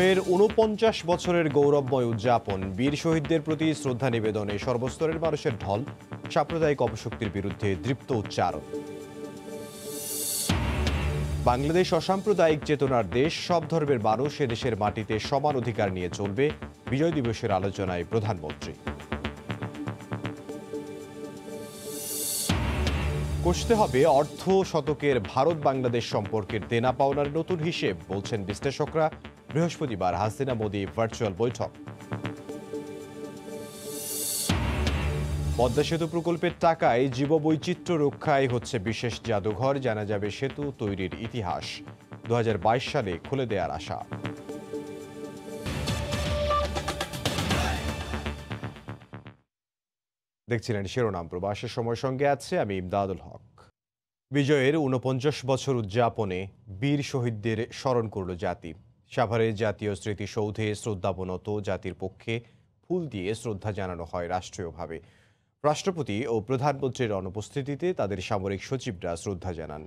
এর ৪৯ বছরের গৌরবময় উদযাপন, বীর শহীদদের প্রতি শ্রদ্ধা নিবেদনে সর্বস্তরের মানুষের ঢল, সাম্প্রদায়িক অপশক্তির বিরুদ্ধে দৃপ্ত উচ্চারণ। বাংলাদেশ অসাম্প্রদায়িক চেতনার দেশ, সব ধর্মের মানুষ এ দেশের মাটিতে সমান অধিকার নিয়ে চলবে, বিজয় দিবসের আলোচনায় প্রধানমন্ত্রী। কষতে হবে অর্ধ শতকের ভারত বাংলাদেশ সম্পর্কের দেনা পাওনার নতুন হিসেব, বলছেন বিশ্লেষকরা। বৃহস্পতিবার হাসিনা মোদি ভার্চুয়াল বৈঠক। পদ্মা সেতু প্রকল্পের টাকায় জীববৈচিত্র্য রক্ষায় হচ্ছে বিশেষ জাদুঘর, জানা যাবে সেতু তৈরির ইতিহাস। ২০২২ সালে খুলে দেওয়ার আশা। দেখছিলেন শিরোনাম। প্রবাসের সময় সঙ্গে আছে আমি ইমদাদুল হক। বিজয়ের ৪৯ বছর উদযাপনে বীর শহীদদের স্মরণ করল জাতি। সাভারের জাতীয় স্মৃতিসৌধে শ্রদ্ধাবনত জাতির পক্ষে ফুল দিয়ে শ্রদ্ধা জানানো হয় রাষ্ট্রীয়ভাবে। রাষ্ট্রপতি ও প্রধানমন্ত্রীর অনুপস্থিতিতে তাদের সামরিক সচিবরা শ্রদ্ধা জানান।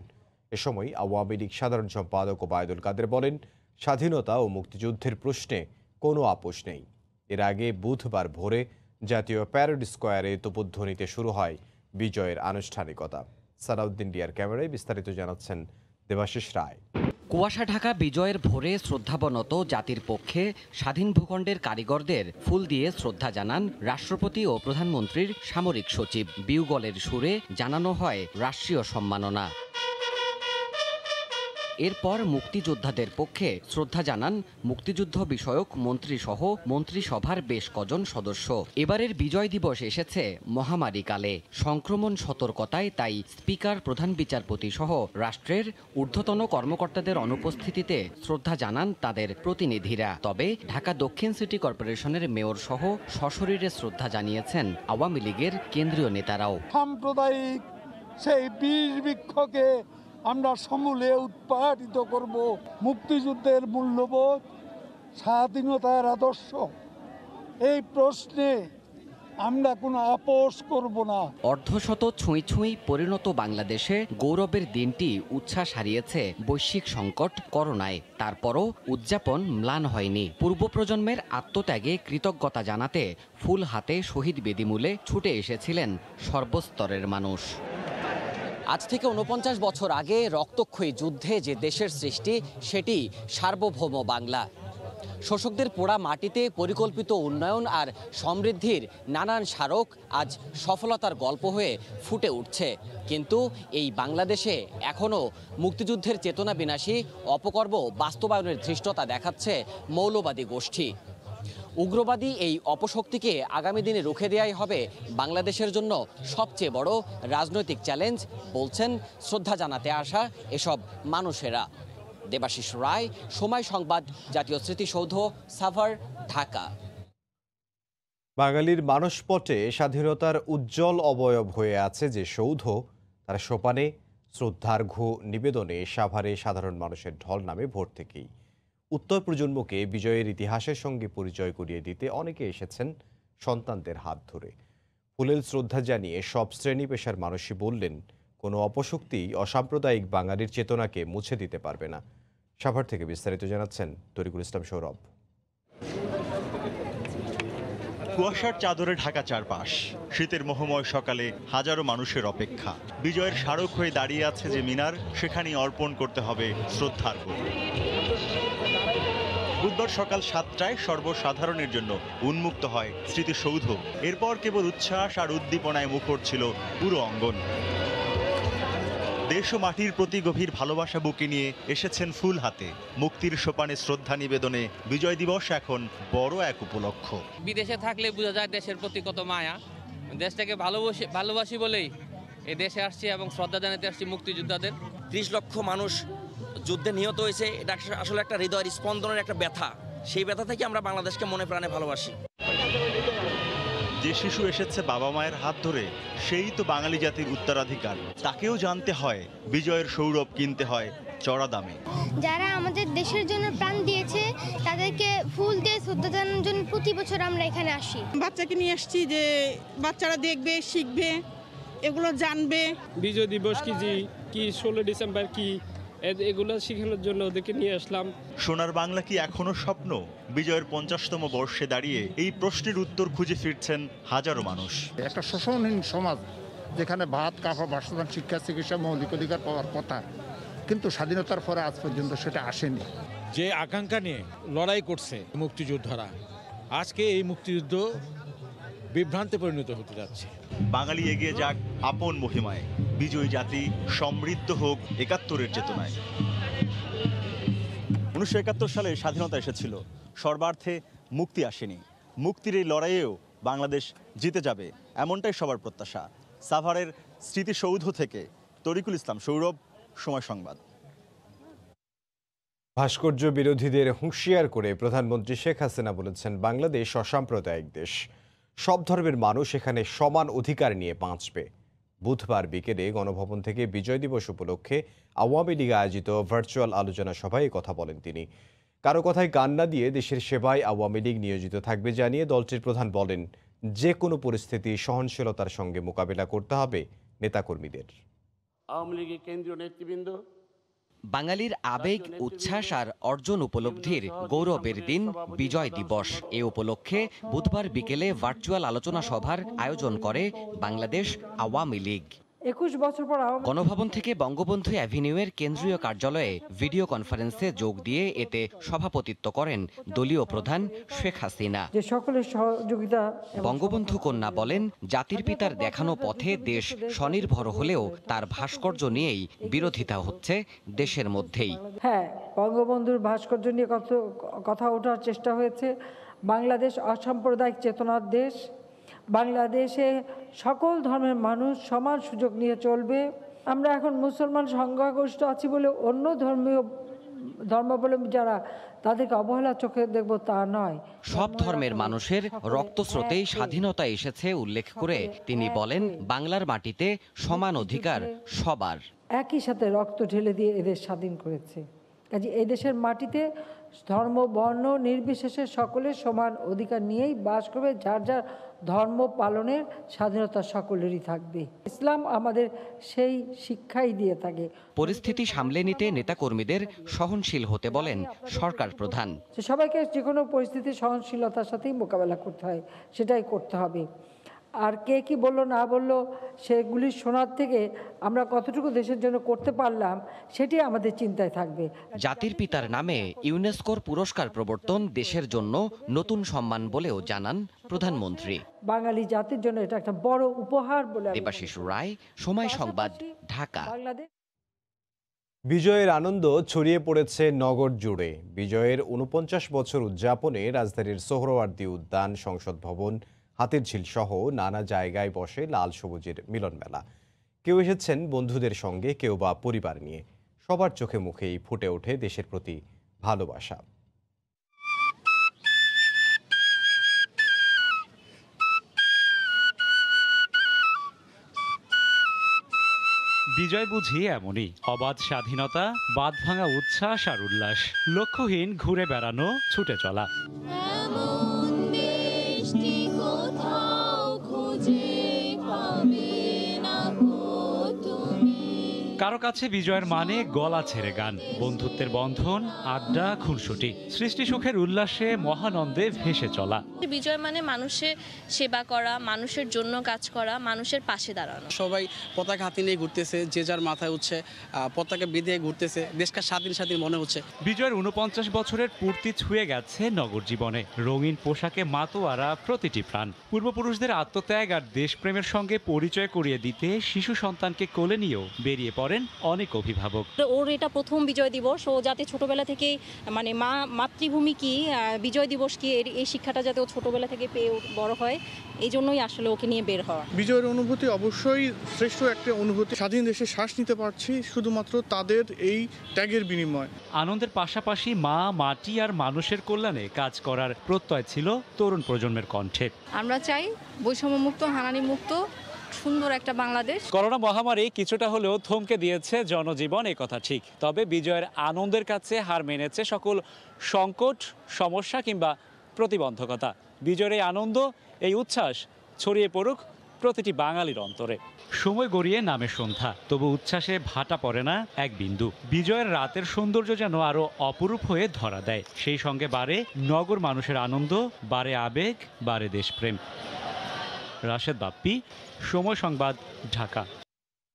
এ সময় আওয়ামী লীগ সাধারণ সম্পাদক ওবায়দুল কাদের বলেন, স্বাধীনতা ও মুক্তিযুদ্ধের প্রশ্নে কোনো আপোষ নেই। এর আগে বুধবার ভোরে জাতীয় প্যারেড স্কোয়ারে তোপধ্বনিতে শুরু হয় বিজয়ের আনুষ্ঠানিকতা। সালাউদ্দিন ডিয়ার ক্যামেরায় বিস্তারিত জানাচ্ছেন দেবাশিস রায়। কুয়াশা ঢাকা বিজয়ের ভোরে শ্রদ্ধাবনত জাতির পক্ষে স্বাধীন ভূখণ্ডের কারিগরদের ফুল দিয়ে শ্রদ্ধা জানান রাষ্ট্রপতি ও প্রধানমন্ত্রীর সামরিক সচিব। বিউগলের সুরে জানানো হয় রাষ্ট্রীয় সম্মাননা। এরপর মুক্তিযোদ্ধাদের পক্ষে শ্রদ্ধা জানান মুক্তিযুদ্ধ বিষয়ক মন্ত্রীসহ মন্ত্রিসভার বেশ কজন সদস্য। এবারের বিজয় দিবস এসেছে মহামারীকালে, সংক্রমণ সতর্কতায়, তাই স্পিকার, প্রধান বিচারপতি সহ রাষ্ট্রের ঊর্ধ্বতন কর্মকর্তাদের অনুপস্থিতিতে শ্রদ্ধা জানান তাদের প্রতিনিধিরা। তবে ঢাকা দক্ষিণ সিটি কর্পোরেশনের মেয়র সহ সশরীরে শ্রদ্ধা জানিয়েছেন আওয়ামী লীগের কেন্দ্রীয় নেতারাও। সাম্প্রদায়িক সেই বীর বৃক্ষকে আমরা সমূলে উৎপাদিত করব। মুক্তিযুদ্ধের মূল্যবোধ, স্বাধীনতার আদর্শ, এই প্রশ্নে আমরা কোনো আপোষ করব না। অর্ধশত ছুঁই ছুঁই পরিণত বাংলাদেশে গৌরবের দিনটি উচ্ছ্বাস হারিয়েছে বৈশ্বিক সংকট করোনায়। তারপরও উদযাপন ম্লান হয়নি। পূর্ব প্রজন্মের আত্মত্যাগে কৃতজ্ঞতা জানাতে ফুল হাতে শহীদ বেদিমূলে ছুটে এসেছিলেন সর্বস্তরের মানুষ। আজ থেকে ৪৯ বছর আগে রক্তক্ষয়ী যুদ্ধে যে দেশের সৃষ্টি, সেটি সার্বভৌম বাংলা। শোষকদের পোড়া মাটিতে পরিকল্পিত উন্নয়ন আর সমৃদ্ধির নানান স্মারক আজ সফলতার গল্প হয়ে ফুটে উঠছে। কিন্তু এই বাংলাদেশে এখনও মুক্তিযুদ্ধের চেতনা বিনাশী অপকর্ম বাস্তবায়নের ধৃষ্টতা দেখাচ্ছে মৌলবাদী গোষ্ঠী। উগ্রবাদী এই অপশক্তিকে আগামী দিনে রুখে দেওয়াই হবে বাংলাদেশের জন্য সবচেয়ে বড় রাজনৈতিক চ্যালেঞ্জ, বলছেন শ্রদ্ধা জানাতে আসা এসব মানুষেরা। দেবাশিস রায়, সময় সংবাদ, জাতীয় স্মৃতিসৌধ, সাভার, ঢাকা। বাঙালির মানসপটে স্বাধীনতার উজ্জ্বল অবয়ব হয়ে আছে যে সৌধ, তার সোপানে শ্রদ্ধার্ঘ্য নিবেদনে সাভারে সাধারণ মানুষের ঢল নামে ভোর থেকেই। উত্তর প্রজন্মকে বিজয়ের ইতিহাসের সঙ্গে পরিচয় করিয়ে দিতে অনেকে এসেছেন সন্তানদের হাত ধরে। ফুলেল শ্রদ্ধা জানিয়ে সব শ্রেণী পেশার মানুষই বললেন, কোনো অপশক্তি অসাম্প্রদায়িক বাঙালির চেতনাকে মুছে দিতে পারবে না। সাভার থেকে বিস্তারিত জানাচ্ছেন তরিকুল ইসলাম সৌরভ। কুয়াশার চাদরে ঢাকা চারপাশ। শীতের মোহময় সকালে হাজারো মানুষের অপেক্ষা। বিজয়ের স্মারক হয়ে দাঁড়িয়ে আছে যে মিনার, সেখানেই অর্পণ করতে হবে শ্রদ্ধার্ঘ্য। বুধবার সকাল 7টায় সর্বসাধারণের জন্য উন্মুক্ত হয় স্মৃতিসৌধ। এরপর কেবল উচ্ছ্বাস আর উদ্দীপনায় মুখর ছিল পুরো অঙ্গন। দেশ ও মাটির প্রতি গভীর ভালোবাসা বুকে নিয়ে এসেছেন ফুল হাতে। মুক্তির সোপানে শ্রদ্ধা নিবেদনে বিজয় দিবস এখন বড় এক উপলক্ষ। বিদেশে থাকলে বোঝা যায় দেশের প্রতি কত মায়া। দেশটাকে ভালোবাসি বলেই এই দেশে আসছি এবং শ্রদ্ধা জানাতে আসছি মুক্তিযোদ্ধাদের। ৩০ লক্ষ মানুষ যুদ্ধে নিহত হয়েছে, এটা আসলে একটা হৃদয়ের স্পন্দনের একটা ব্যথা। সেই ব্যথা থেকে আমরা বাংলাদেশকে মনে প্রাণে ভালোবাসি। যে শিশু এসেছে বাবা মায়ের হাত ধরে, সেই তো বাঙালি জাতির উত্তরাধিকার। তাকেও জানতে হয় বিজয়ের সৌরভ কিনতে হয় চড়া দামে। যারা আমাদের দেশের জন্য প্রাণ দিয়েছে তাদেরকে ফুল দিয়ে শ্রদ্ধা জানানোর জন্য প্রতি বছর আমরা এখানে আসি। বাচ্চাকে নিয়ে আসছি যে বাচ্চারা দেখবে, শিখবে, এগুলো জানবে। বিজয় দিবস কি 16 ডিসেম্বর কি এগুলো শেখানোর জন্য ওদেরকে নিয়ে আসলাম। সোনার বাংলা কি এখনো স্বপ্ন? বিজয়ের 50তম বর্ষে দাঁড়িয়ে এই প্রশ্নের উত্তর খুঁজে ফিরছেন হাজারো মানুষ। একটা শোষণহীন সমাজ যেখানে ভাত, কাপড়, বাসস্থান, শিক্ষা, চিকিৎসা, মৌলিক অধিকার পাওয়ার কথা, কিন্তু স্বাধীনতার পরে আজ পর্যন্ত সেটা আসেনি। যে আকাঙ্ক্ষা নিয়ে লড়াই করছে মুক্তিযোদ্ধারা, আজকে এই মুক্তিযুদ্ধ বিভ্রান্তে পরিণত হতে যাচ্ছে। বাঙালি এগিয়ে যাক আপন মহিমায়, বিজয়ী জাতি সমৃদ্ধ হোক ৭১-এর চেতনায়। 19৭১ সালে স্বাধীনতা এসেছিল, সর্বার্থে মুক্তি আসেনি। মুক্তির এই লড়াইয়েও বাংলাদেশ জিতে যাবে, এমনটাই সবার প্রত্যাশা। সাভারের স্মৃতিসৌধ থেকে তরিকুল ইসলাম সৌরভ, সময় সংবাদ। ভাস্কর্য বিরোধীদের হুঁশিয়ার করে প্রধানমন্ত্রী শেখ হাসিনা বলেছেন, বাংলাদেশ অসাম্প্রদায়িক দেশ, সব ধর্মের মানুষ এখানে সমান অধিকার নিয়ে বাঁচবে। বুধবার বিকেলে গণভবন থেকে বিজয় দিবস উপলক্ষে আওয়ামী লীগ আয়োজিত ভার্চুয়াল আলোচনা সভায় কথা বলেন তিনি। কারো কথায় কান না দিয়ে দেশের সেবায় আওয়ামী লীগ নিয়োজিত থাকবে জানিয়ে দলটির প্রধান বলেন, যে কোনো পরিস্থিতি সহনশীলতার সঙ্গে মোকাবেলা করতে হবে নেতাকর্মীদের। আওয়ামী লীগের কেন্দ্রীয় নেতৃবৃন্দ, বাঙালির আবেগ, উচ্ছ্বাস আর অর্জন উপলব্ধির গৌরবের দিন বিজয় দিবস। এ উপলক্ষে বুধবার বিকেলে ভার্চুয়াল আলোচনা সভার আয়োজন করে বাংলাদেশ আওয়ামী লীগ। 21 বছর পর গণভবন থেকে বঙ্গবন্ধু অ্যাভিনিউয়ের কেন্দ্রীয় কার্যালয়ে ভিডিও কনফারেন্সে যোগ দিয়ে এতে সভাপতিত্ব করেন দলীয় প্রধান শেখ হাসিনা। যে সকলের সহযোগিতা। বঙ্গবন্ধু কন্যা বলেন, জাতির পিতার দেখানো পথে দেশ স্বনির্ভর হলেও তার ভাস্কর্য নিয়েই বিরোধিতা হচ্ছে দেশের মধ্যেই। হ্যাঁ, বঙ্গবন্ধুর ভাস্কর্য নিয়ে কথা ওঠার চেষ্টা হয়েছে। বাংলাদেশ অসাম্প্রদায়িক চেতনার দেশ। বাংলাদেশে সকল ধর্মের মানুষ সমান সুযোগ নিয়ে চলবে। আমরা এখন মুসলমান সংখ্যাগরিষ্ঠ আছি বলে অন্য ধর্মাবলম্বী যারা, তাদেরকে অবহেলা চোখে দেখব তা নয়। সব ধর্মের মানুষের রক্তস্রোতেই স্বাধীনতা এসেছে উল্লেখ করে তিনি বলেন, বাংলার মাটিতে সমান অধিকার সবার। একই সাথে রক্ত ঢেলে দিয়ে এদেশ স্বাধীন করেছে। কাজে এই দেশের মাটিতে ধর্ম, বর্ণ নির্বিশেষে সকলের সমান অধিকার নিয়েই বাস করবে। যার যার ধর্ম পালনের স্বাধীনতা সকলেরই থাকবে। ইসলাম আমাদের সেই শিক্ষাই দিয়ে থাকে। পরিস্থিতি সামলে নিতে নেতাকর্মীদের সহনশীল হতে বলেন সরকার প্রধান। সবাইকে যে কোনো পরিস্থিতি সহনশীলতার সাথেই মোকাবেলা করতে হয়, সেটাই করতে হবে। আর কে কি বললো না বললো সেগুলি শোনার থেকে আমরা কতটুকু দেশের জন্য করতে পারলাম সেটি আমাদের চিন্তায় থাকবে। জাতির পিতার নামে ইউনেস্কোর পুরস্কার প্রবর্তন দেশের জন্য নতুন সম্মান বলেও জানান প্রধানমন্ত্রী। বাঙালি জাতির জন্য এটা একটা বড় উপহার বলে। দেবাশিস রায়, সময় সংবাদ, ঢাকা। বিজয়ের আনন্দ ছড়িয়ে পড়েছে নগর জুড়ে। বিজয়ের ৪৯ বছর উদযাপনে রাজধানীর সোহরাওয়ার্দী উদ্যান, সংসদ ভবন, হাতিরঝিল সহ নানা জায়গায় বসে লাল সবুজের মিলন মেলা। কেউ এসেছেন বন্ধুদের সঙ্গে, কেউ বা পরিবার নিয়ে। সবার চোখে মুখেই ফুটে ওঠে দেশের প্রতি ভালোবাসা। বিজয় বুঝি এমনই, অবাধ স্বাধীনতা, বাঁধ ভাঙা উচ্ছ্বাস আর উল্লাস, লক্ষ্যহীন ঘুরে বেড়ানো, ছুটে চলা। কারো কাছে বিজয়ের মানে গলা ছেড়ে গান, বন্ধুত্বের বন্ধন, আড্ডা, খুনসুটি, সৃষ্টি সুখের উল্লাসে মহানন্দে ভেসে চলা। বিজয় মানে মানুষের সেবা করা, মানুষের জন্য কাজ করা, মানুষের পাশে দাঁড়ানো। সবাই পতাকা হাতে নিয়ে ঘুরতেছে, যে যার মাথায় উঠছে পতাকা বেঁধে ঘুরতেছে, দেশকে স্বাধীন স্বাধীন মনে হচ্ছে। বিজয়ের ৪৯ বছরের পূর্তি ছুঁয়ে গেছে নগর জীবনে। রঙিন পোশাকে মাতোয়ারা প্রতিটি প্রাণ। পূর্বপুরুষদের আত্মত্যাগ আর দেশপ্রেমের সঙ্গে পরিচয় করিয়ে দিতে শিশু সন্তানকে কোলে নিয়েও বেরিয়ে পড়েন অনেক অভিভাবক। ওর এটা প্রথম বিজয় দিবস, ও যাতে ছোটবেলা থেকে মানে মাতৃভূমি কি, বিজয় দিবস কি, এই শিক্ষাটা যাতে ও ছোটবেলা থেকে পেয়ে বড় হয়, এই জন্যই আসলে ওকে নিয়ে বের হওয়া। বিজয়ের অনুভূতি অবশ্যই শ্রেষ্ঠ একটা অনুভূতি। স্বাধীন দেশে শ্বাস নিতে পারছি শুধুমাত্র তাদের এই ত্যাগের বিনিময়। আনন্দের পাশাপাশি মা, মাটি আর মানুষের কল্যাণে কাজ করার প্রত্যয় ছিল তরুণ প্রজন্মের কণ্ঠে। আমরা চাই বৈষম্যমুক্ত, হানানিমুক্ত সুন্দর একটা বাংলাদেশ। করোনা মহামারী কিছুটা হলেও থমকে দিয়েছে জনজীবন, এ কথা ঠিক। তবে বিজয়ের আনন্দের কাছে হার মেনেছে সকল সংকট, সমস্যা কিংবা প্রতিবন্ধকতা। বিজয়ের এই আনন্দ, এই উচ্ছ্বাস ছড়িয়ে পড়ুক প্রতিটি বাঙালির অন্তরে। সময় গড়িয়ে নামে সন্ধ্যা, তবু উচ্ছ্বাসে ভাটা পড়ে না এক বিন্দু। বিজয়ের রাতের সৌন্দর্য যেন আরো অপরূপ হয়ে ধরা দেয়। সেই সঙ্গে বাড়ে নগর মানুষের আনন্দ, বাড়ে আবেগ, বাড়ে দেশপ্রেম। রাশেদ বাপ্পি, সময় সংবাদ, ঢাকা।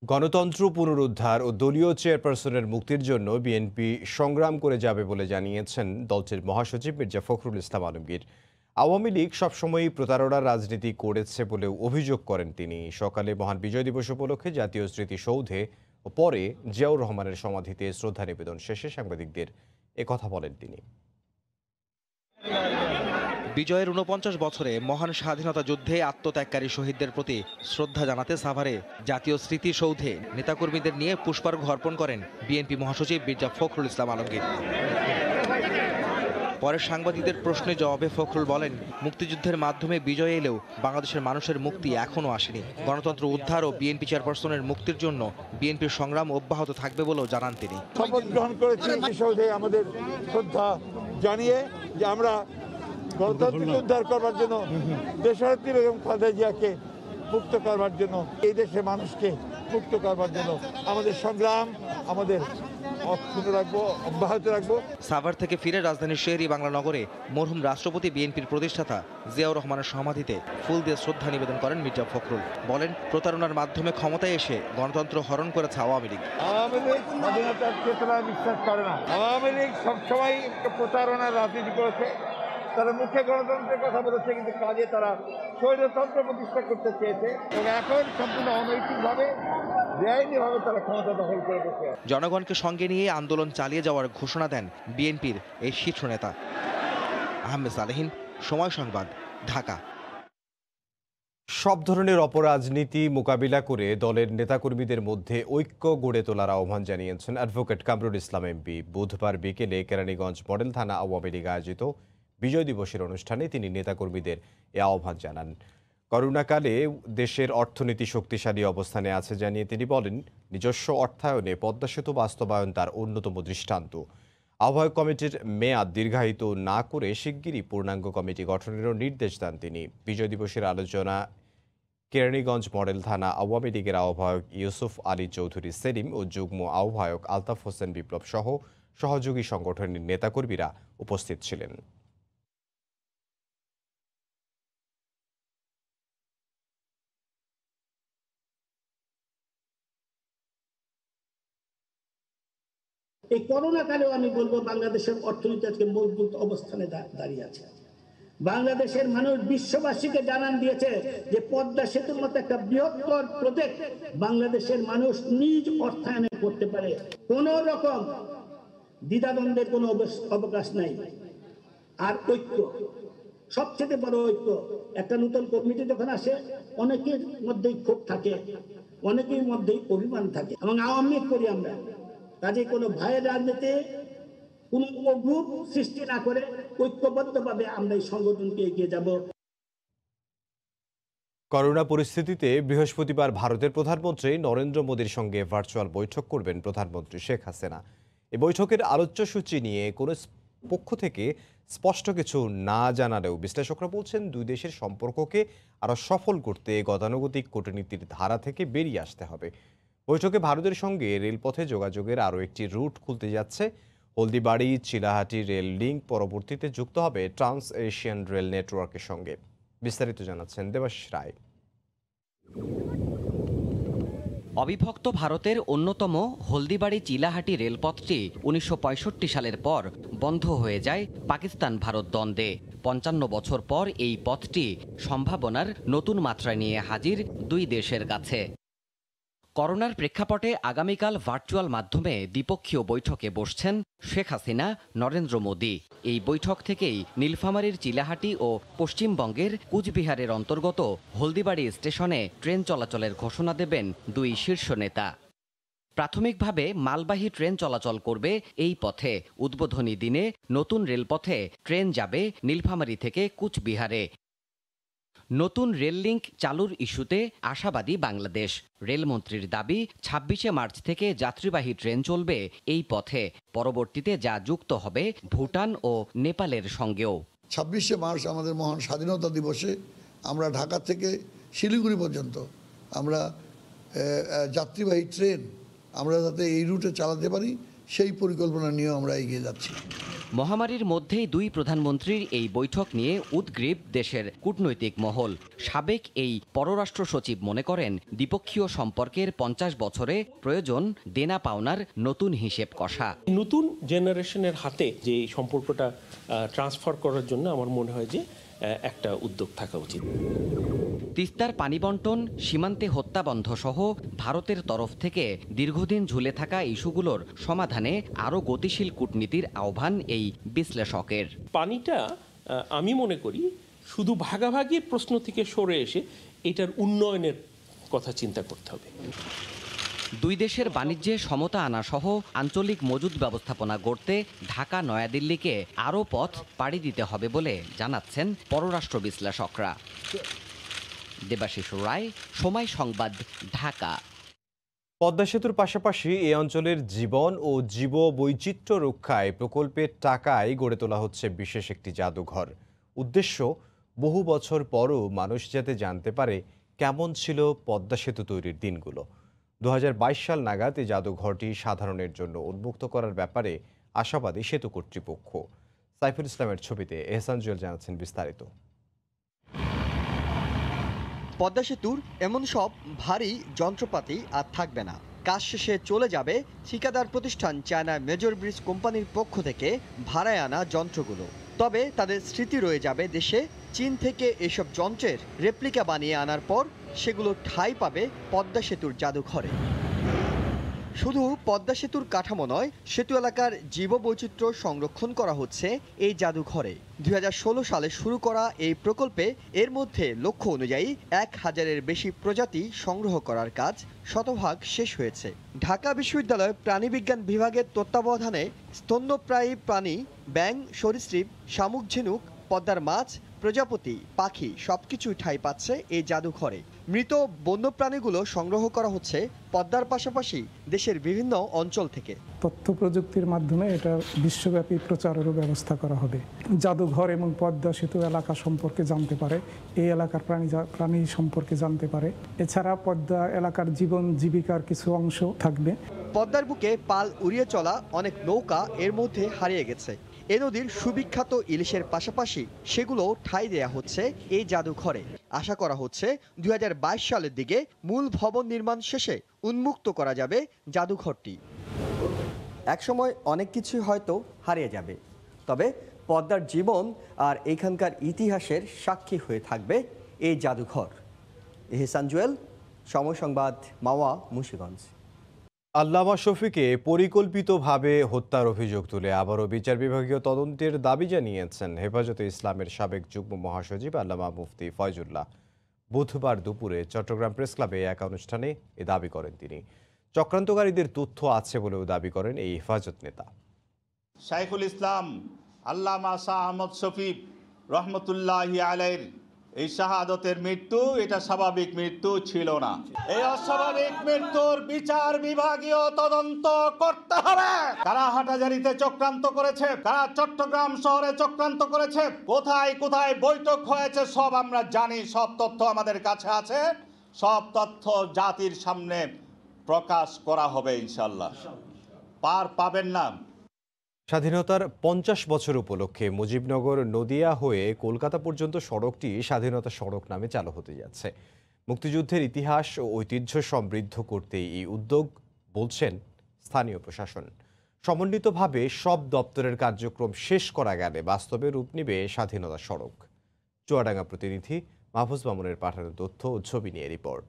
গণতন্ত্র পুনরুদ্ধার ও দলীয় চেয়ারপারসনের মুক্তির জন্য বিএনপি সংগ্রাম করে যাবে বলে জানিয়েছেন দলটির মহাসচিব মির্জা ফখরুল ইসলাম আলমগীর। আওয়ামী লীগ সবসময়ই প্রতারণার রাজনীতি করেছে বলেও অভিযোগ করেন তিনি। সকালে মহান বিজয় দিবস উপলক্ষে জাতীয় স্মৃতিসৌধে ও পরে জিয়াউর রহমানের সমাধিতে শ্রদ্ধা নিবেদন শেষে সাংবাদিকদের একথা বলেন তিনি। বিজয়ের ৪৯ বছরে মহান স্বাধীনতা যুদ্ধে আত্মত্যাগকারী শহীদদের প্রতি শ্রদ্ধা জানাতে সাভারে জাতীয় স্মৃতিসৌধে নেতাকর্মীদের নিয়ে পুষ্পার্ঘ্য অর্পণ করেন বিএনপি মহাসচিব মির্জা ফখরুল ইসলাম আলমগীর। পরে সাংবাদিকদের প্রশ্নের জবাবে ফখরুল বলেন, মুক্তিযুদ্ধের মাধ্যমে বিজয় এলেও বাংলাদেশের মানুষের মুক্তি এখনও আসেনি। গণতন্ত্র উদ্ধার ও বিএনপি চেয়ারপারসনের মুক্তির জন্য বিএনপির সংগ্রাম অব্যাহত থাকবে বলেও জানান তিনি। শপথ গ্রহণ করেছি স্মৃতিসৌধে আমাদের শ্রদ্ধা জানিয়ে যে আমরা গণতন্ত্রকে উদ্ধার করবার জন্য, দেশনেত্রী বেগম খালেদা জিয়াকে মুক্ত করবার জন্য, এই দেশের মানুষকে মুক্ত করবার জন্য আমাদের সংগ্রাম আমাদের অক্ষুণ্ণ রাখবো, অব্যাহত রাখবো। সাভার থেকে ফিরে রাজধানীর শেহরি বাংলা নগরে মরহুম রাষ্ট্রপতি বিএনপির প্রতিষ্ঠাতা জিয়াউর রহমানের সমাধিতে ফুল দিয়ে শ্রদ্ধা নিবেদন করেন মির্জা ফখরুল। বলেন, প্রতারণার মাধ্যমে ক্ষমতায় এসে গণতন্ত্র হরণ করেছে আওয়ামী লীগ। আওয়ামী লীগ স্বাধীনতার চেতনায় বিশ্বাস করে না। আওয়ামী লীগ সবসময় প্রতারণার রাজনীতি করেছে। তারা মুখে গণতন্ত্রের কথা বলেছে, কিন্তু কাজে তারা স্বৈরতন্ত্র প্রতিষ্ঠা করতে চেয়েছে এবং এখন সম্পূর্ণ অনৈতিকভাবে, বেআইনিভাবে তারা ক্ষমতা দখল করে বসে। জনগণকে সঙ্গে নিয়ে আন্দোলন চালিয়ে যাওয়ার ঘোষণা দেন বিএনপির এই শীর্ষ নেতা। আহমেদ সালেহীন, সময় সংবাদ, ঢাকা। সব ধরনের অপরাজনীতি মোকাবিলা করে দলের নেতাকর্মীদের মধ্যে ঐক্য গড়ে তোলার আহ্বান জানিয়েছেন অ্যাডভোকেট কামরুল ইসলাম এমপি। বুধবার বিকেলে কেরানীগঞ্জ মডেল থানা আওয়ামী লীগ আয়োজিত বিজয় দিবসের অনুষ্ঠানে তিনি নেতাকর্মীদের এ আহ্বান জানান। করোনাকালে দেশের অর্থনীতি শক্তিশালী অবস্থানে আছে জানিয়ে তিনি বলেন, নিজস্ব অর্থায়নে পদ্মা সেতু বাস্তবায়ন তার অন্যতম দৃষ্টান্ত। আহ্বায়ক কমিটির মেয়াদ দীর্ঘায়িত না করে শিগগিরই পূর্ণাঙ্গ কমিটি গঠনেরও নির্দেশ দেন তিনি। বিজয় দিবসের আলোচনা কেরানীগঞ্জ মডেল থানা আওয়ামী লীগের আহ্বায়ক ইউসুফ আলী চৌধুরী সেলিম ও যুগ্ম আহ্বায়ক আলতাফ হোসেন বিপ্লব সহ সহযোগী সংগঠনের নেতাকর্মীরা উপস্থিত ছিলেন। এই করোনা কালেও আমি বলবো বাংলাদেশের অর্থনীতি আজকে মজবুত অবস্থানে দাঁড়িয়ে আছে। বাংলাদেশের মানুষ বিশ্ববাসীকে জানান দিয়েছে যে পদ্মা সেতুর মতো একটা বৃহত্তর প্রজেক্ট বাংলাদেশের মানুষ নিজ অর্থায়নে করতে পারে। কোন রকম দ্বিধাদ্বন্দ্বের কোনো অবকাশ নাই। আর ঐক্য, সবচেয়ে বড় ঐক্য। একটা নতুন কমিটি যখন আসে অনেকের মধ্যেই ক্ষোভ থাকে, অনেকের মধ্যেই অভিমান থাকে এবং আওয়ামী করি আমরা। কাজে কোনো ভয়ের রাজনীতি, কোনো গ্রুপ সৃষ্টি না করে ঐক্যবদ্ধভাবে আমরা এই সংগঠনকে এগিয়ে যাব। করোনা পরিস্থিতিতে বৃহস্পতিবার ভারতের প্রধানমন্ত্রী নরেন্দ্র মোদীর সঙ্গে ভার্চুয়াল বৈঠক করবেন প্রধানমন্ত্রী শেখ হাসিনা। এই বৈঠকের আলোচ্যসূচি নিয়ে কোনো পক্ষ থেকে স্পষ্ট কিছু না জানালেও বিশ্লেষকরা বলছেন, দুই দেশের সম্পর্ককে আরও সফল করতে গতানুগতিক কূটনীতির ধারা থেকে বেরিয়ে আসতে হবে। বৈঠকে ভারতের সঙ্গে রেলপথে যোগাযোগের আরও একটি রুট খুলতে যাচ্ছে। হলদিবাড়ি চিলাহাটি রেল লিঙ্ক পরবর্তীতে যুক্ত হবে ট্রান্স এশিয়ান রেল নেটওয়ার্কের সঙ্গে। বিস্তারিত জানাচ্ছেন দেবাশিস রায়। অবিভক্ত ভারতের অন্যতম হলদিবাড়ি চিলাহাটি রেলপথটি ১৯৬৫ সালের পর বন্ধ হয়ে যায় পাকিস্তান ভারত দ্বন্দ্বে। ৫৫ বছর পর এই পথটি সম্ভাবনার নতুন মাত্রা নিয়ে হাজির দুই দেশের কাছে। করোনার প্রেক্ষাপটে আগামীকাল ভার্চুয়াল মাধ্যমে দ্বিপক্ষীয় বৈঠকে বসছেন শেখ হাসিনা, নরেন্দ্র মোদী। এই বৈঠক থেকেই নীলফামারীর চিলাহাটি ও পশ্চিমবঙ্গের কুচবিহারের অন্তর্গত হলদিবাড়ি স্টেশনে ট্রেন চলাচলের ঘোষণা দেবেন দুই শীর্ষ নেতা। প্রাথমিকভাবে মালবাহী ট্রেন চলাচল করবে এই পথে। উদ্বোধনী দিনে নতুন রেলপথে ট্রেন যাবে নীলফামারী থেকে কুচবিহারে। নতুন রেল লিঙ্ক চালুর ইস্যুতে আশাবাদী বাংলাদেশ। রেলমন্ত্রীর দাবি, ২৬শে মার্চ থেকে যাত্রীবাহী ট্রেন চলবে এই পথে। পরবর্তীতে যা যুক্ত হবে ভুটান ও নেপালের সঙ্গেও। ২৬শে মার্চ আমাদের মহান স্বাধীনতা দিবসে আমরা ঢাকা থেকে শিলিগুড়ি পর্যন্ত আমরা যাত্রীবাহী ট্রেন আমরা যাতে এই রুটে চালাতে পারি সেই পরিকল্পনা নিয়ে আমরা এগিয়ে যাচ্ছি। মহামারীর মধ্যেই দুই প্রধানমন্ত্রীর এই বৈঠক নিয়ে উদ্গ্রীব দেশের কূটনৈতিক মহল। সাবেক এই পররাষ্ট্র সচিব মনে করেন দ্বিপক্ষীয় সম্পর্কের 50 বছরে প্রয়োজন দেনা পাওনার নতুন হিসেব কষা। নতুন জেনারেশনের হাতে যে সম্পর্কটা ট্রান্সফার করার জন্য আমার মনে হয় যে একটা উদ্যোগ থাকা উচিত। তিস্তার পানি বন্টন, সীমান্তে হত্যা বন্ধ সহ ভারতের তরফ থেকে দীর্ঘদিন ঝুলে থাকা ইস্যুগুলোর সমাধানে আরও গতিশীল কূটনীতির আহ্বান এই বিশ্লেষকের। পানিটা আমি মনে করি শুধু ভাগাভাগির প্রশ্ন থেকে সরে এসে এটার উন্নয়নের কথা চিন্তা করতে হবে। দুই দেশের বাণিজ্যে সমতা আনা সহ আঞ্চলিক মজুদ ব্যবস্থাপনা গড়তে ঢাকা নয়াদিল্লিকে আরও পথ পাড়ি দিতে হবে বলে জানাচ্ছেন পররাষ্ট্র বিশ্লেষকরা। দেবাশিস রায়, সময় সংবাদ, ঢাকা। পদ্মা সেতুর পাশাপাশি এই অঞ্চলের জীবন ও জীববৈচিত্র্য রক্ষায় প্রকল্পের টাকায় গড়ে তোলা হচ্ছে বিশেষ একটি জাদুঘর। উদ্দেশ্য, বহু বছর পরও মানুষ যাতে জানতে পারে কেমন ছিল পদ্মা সেতু তৈরির দিনগুলো। 2022 সাল নাগাদ এই জাদুঘরটি সাধারণের জন্য উন্মুক্ত করার ব্যাপারে আশাবাদী সেতু কর্তৃপক্ষ। সাইফুল ইসলামের ছবিতে এহসান জুয়েল জানাচ্ছেন বিস্তারিত। পদ্মা সেতুর এমন সব ভারী যন্ত্রপাতি আর থাকবে না। কাজ শেষে চলে যাবে ঠিকাদার প্রতিষ্ঠান চায়না মেজর ব্রিজ কোম্পানির পক্ষ থেকে ভাড়ায় আনা যন্ত্রগুলো। তবে তাদের স্মৃতি রয়ে যাবে দেশে। চীন থেকে এসব যন্ত্রের রেপ্লিকা বানিয়ে আনার পর সেগুলো ঠাঁই পাবে পদ্মা সেতুর জাদুঘরে। শুধু পদ্মা সেতুর কাঠামো নয়, সেতু এলাকার জীববৈচিত্র্য সংরক্ষণ করা হচ্ছে এই জাদুঘরে। 2016 সালে শুরু করা এই প্রকল্পে এর মধ্যে লক্ষ্য অনুযায়ী 1000-এর বেশি প্রজাতি সংগ্রহ করার কাজ শতভাগ শেষ হয়েছে। ঢাকা বিশ্ববিদ্যালয় প্রাণীবিজ্ঞান বিভাগের তত্ত্বাবধানে স্তন্যপ্রায়ী প্রাণী, ব্যাঙ, সরীসৃপ, শামুক, ঝিনুক, পদ্মার মাছ, প্রজাপতি, পাখি সবকিছুই ঠাঁই পাচ্ছে এই জাদুঘরে। মৃত বন্যপ্রাণীগুলো সংগ্রহ করা হচ্ছে পদ্মার পাশাপাশি দেশের বিভিন্ন অঞ্চল থেকে। তথ্য প্রযুক্তির মাধ্যমে এটা বিশ্বব্যাপী প্রচারেরও ব্যবস্থা করা হবে। জাদুঘর এবং পদ্মা সেতু এলাকা সম্পর্কে জানতে পারে, এই এলাকার প্রাণী সম্পর্কে জানতে পারে। এছাড়া পদ্মা এলাকার জীবন জীবিকার কিছু অংশ থাকবে। পদ্মার বুকে পাল উড়িয়ে চলা অনেক নৌকা এর মধ্যে হারিয়ে গেছে। এ নদীর সুবিখ্যাত ইলিশের পাশাপাশি সেগুলো ঠাঁই দেয়া হচ্ছে এই জাদুঘরে। আশা করা হচ্ছে 2022 সালের দিকে মূল ভবন নির্মাণ শেষে উন্মুক্ত করা যাবে জাদুঘরটি। একসময় অনেক কিছুই হয়তো হারিয়ে যাবে, তবে পদ্মার জীবন আর এখানকার ইতিহাসের সাক্ষী হয়ে থাকবে এই জাদুঘর। এহসান জুয়েল, সময় সংবাদ, মাওয়া, মুন্সিগঞ্জ। আল্লামা শফিকে পরিকল্পিতভাবে হত্যার অভিযোগ তুলে আবারও বিচার বিভাগীয় তদন্তের দাবি জানিয়েছেন হেফাজতে ইসলামের সাবেক যুগ্ম মহাসচিব আল্লামা মুফতি ফয়জুল্লাহ। বুধবার দুপুরে চট্টগ্রাম প্রেস ক্লাবে এক অনুষ্ঠানে এ দাবি করেন তিনি। চক্রান্তকারীদের তথ্য আছে বলেও দাবি করেন এই হেফাজত নেতা। শাইখুল ইসলাম আল্লামা শাহ আহমদ শফি রহমতুল্লাহি আলাইহির এই শাহাদতের মৃত্যু এটা স্বাভাবিক মৃত্যু ছিল না। এই অস্বাভাবিক মৃত্যুর বিচার বিভাগীয় তদন্ত করতে হবে। কারা হাটহাজারীতে চক্রান্ত করেছে, কারা চট্টগ্রাম শহরে চক্রান্ত করেছে, কোথায় কোথায় বৈঠক হয়েছে সব আমরা জানি, সব তথ্য আমাদের কাছে আছে। সব তথ্য জাতির সামনে প্রকাশ করা হবে ইনশাআল্লাহ। পার পাবেন না। স্বাধীনতার 50 বছর উপলক্ষে মুজিবনগর নদিয়া হয়ে কলকাতা পর্যন্ত সড়কটি স্বাধীনতা সড়ক নামে চালু হতে যাচ্ছে। মুক্তিযুদ্ধের ইতিহাস ও ঐতিহ্য সমৃদ্ধ করতে এই উদ্যোগ বলছেন স্থানীয় প্রশাসন। সমন্বিতভাবে সব দপ্তরের কার্যক্রম শেষ করা গেলে বাস্তবে রূপ নেবে স্বাধীনতা সড়ক। চুয়াডাঙ্গা প্রতিনিধি মাহফুজ মামুনের পাঠানো তথ্য ও ছবি নিয়ে রিপোর্ট।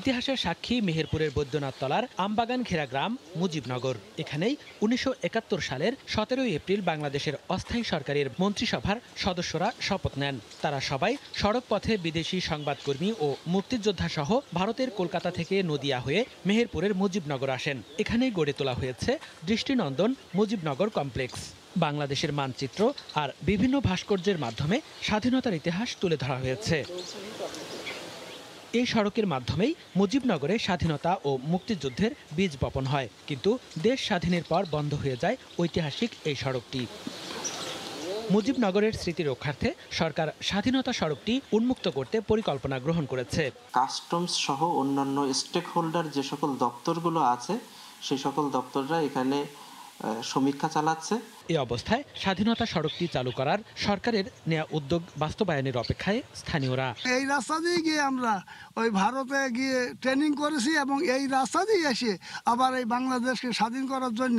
ইতিহাসের সাক্ষী মেহেরপুরের বৈদ্যনাথ তলার আমবাগান ঘেরা গ্রাম মুজিবনগর। এখানেই 1971 সালের 17 এপ্রিল বাংলাদেশের অস্থায়ী সরকারের মন্ত্রিসভার সদস্যরা শপথ নেন। তারা সবাই সড়ক পথে বিদেশি সংবাদকর্মী ও মুক্তিযোদ্ধা সহ ভারতের কলকাতা থেকে নদিয়া হয়ে মেহেরপুরের মুজিবনগর আসেন। এখানেই গড়ে তোলা হয়েছে দৃষ্টিনন্দন মুজিবনগর কমপ্লেক্স। বাংলাদেশের মানচিত্র আর বিভিন্ন ভাস্কর্যের মাধ্যমে স্বাধীনতার ইতিহাস তুলে ধরা হয়েছে। এই সড়কের মাধ্যমেই মুজিবনগরে স্বাধীনতা ও মুক্তিযুদ্ধের বীজ বপন হয়, কিন্তু দেশ স্বাধীনের পর বন্ধ হয়ে যায় ঐতিহাসিক এই সড়কটি। মুজিবনগরের স্মৃতি রক্ষার্থে সরকার স্বাধীনতা সড়কটি উন্মুক্ত করতে পরিকল্পনা গ্রহণ করেছে। কাস্টমস সহ অন্যান্য স্টেক হোল্ডার যে সকল দপ্তরগুলো আছে সেই সকল দপ্তররা এখানে সমীক্ষা চালাচ্ছে। এই অবস্থায় স্বাধীনতা সড়কটি চালু করার সরকারের নেয়া উদ্যোগ বাস্তবায়নের অপেক্ষায় স্থানীয়রা। এই রাস্তা দিয়ে গিয়ে আমরা ওই ভারতে গিয়ে ট্রেনিং করেছি এবং এই রাস্তা দিয়ে এসে আবার এই বাংলাদেশকে স্বাধীন করার জন্য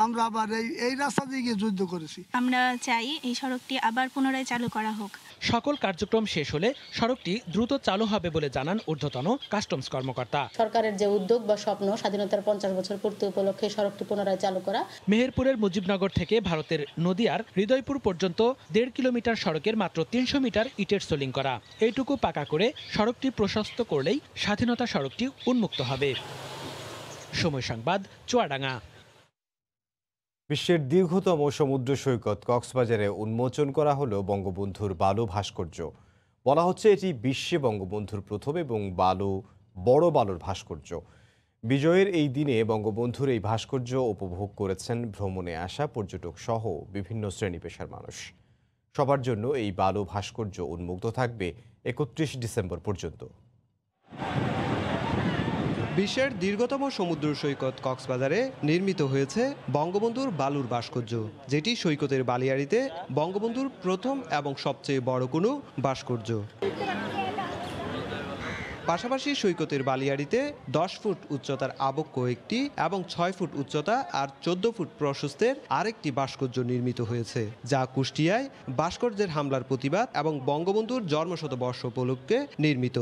আমরা আবার এই রাস্তা দিয়ে গিয়ে যুদ্ধ করেছি। আমরা চাই এই সড়কটি আবার পুনরায় চালু করা হোক। সকল কার্যক্রম শেষ হলে সড়কটি দ্রুত চালু হবে বলে জানান ঊর্ধ্বতন কাস্টমস কর্মকর্তা। সরকারের যে উদ্যোগ বা স্বপ্ন স্বাধীনতার 50 বছর পূর্তি উপলক্ষে সড়কটি পুনরায় চালু করা। মেহেরপুরের মুজিবনগর থেকে ভারতের নদিয়ার হৃদয়পুর পর্যন্ত 1.5 কিলোমিটার সড়কের মাত্র 300 মিটার ইটের সোলিং করা। এইটুকু পাকা করে সড়কটি প্রশস্ত করলেই স্বাধীনতা সড়কটি উন্মুক্ত হবে। সময় সংবাদ, চুয়াডাঙ্গা। বিশ্বের দীর্ঘতম সমুদ্র সৈকত কক্সবাজারে উন্মোচন করা হলো বঙ্গবন্ধুর বালু ভাস্কর্য। বলা হচ্ছে এটি বিশ্বে বঙ্গবন্ধুর প্রথম এবং বড় বালুর ভাস্কর্য। বিজয়ের এই দিনে বঙ্গবন্ধুর এই ভাস্কর্য উপভোগ করেছেন ভ্রমণে আসা পর্যটক সহ বিভিন্ন শ্রেণী পেশার মানুষ। সবার জন্য এই বালু ভাস্কর্য উন্মুক্ত থাকবে 31 ডিসেম্বর পর্যন্ত। বিশ্বের দীর্ঘতম সমুদ্র সৈকত কক্সবাজারে নির্মিত হয়েছে বঙ্গবন্ধুর বালুর ভাস্কর্য, যেটি সৈকতের বালিয়াড়িতে বঙ্গবন্ধুর প্রথম এবং সবচেয়ে বড় কোনো ভাস্কর্য। পাশাপাশি সৈকতের বালিয়াড়িতে 10 ফুট উচ্চতার আবক্ষ একটি এবং 6 ফুট উচ্চতা আর 14 ফুট প্রশস্তের আরেকটি ভাস্কর্য নির্মিত হয়েছে, যা কুষ্টিয়ায় ভাস্কর্যের হামলার প্রতিবাদ এবং বঙ্গবন্ধুর জন্মশতবর্ষ উপলক্ষে নির্মিত।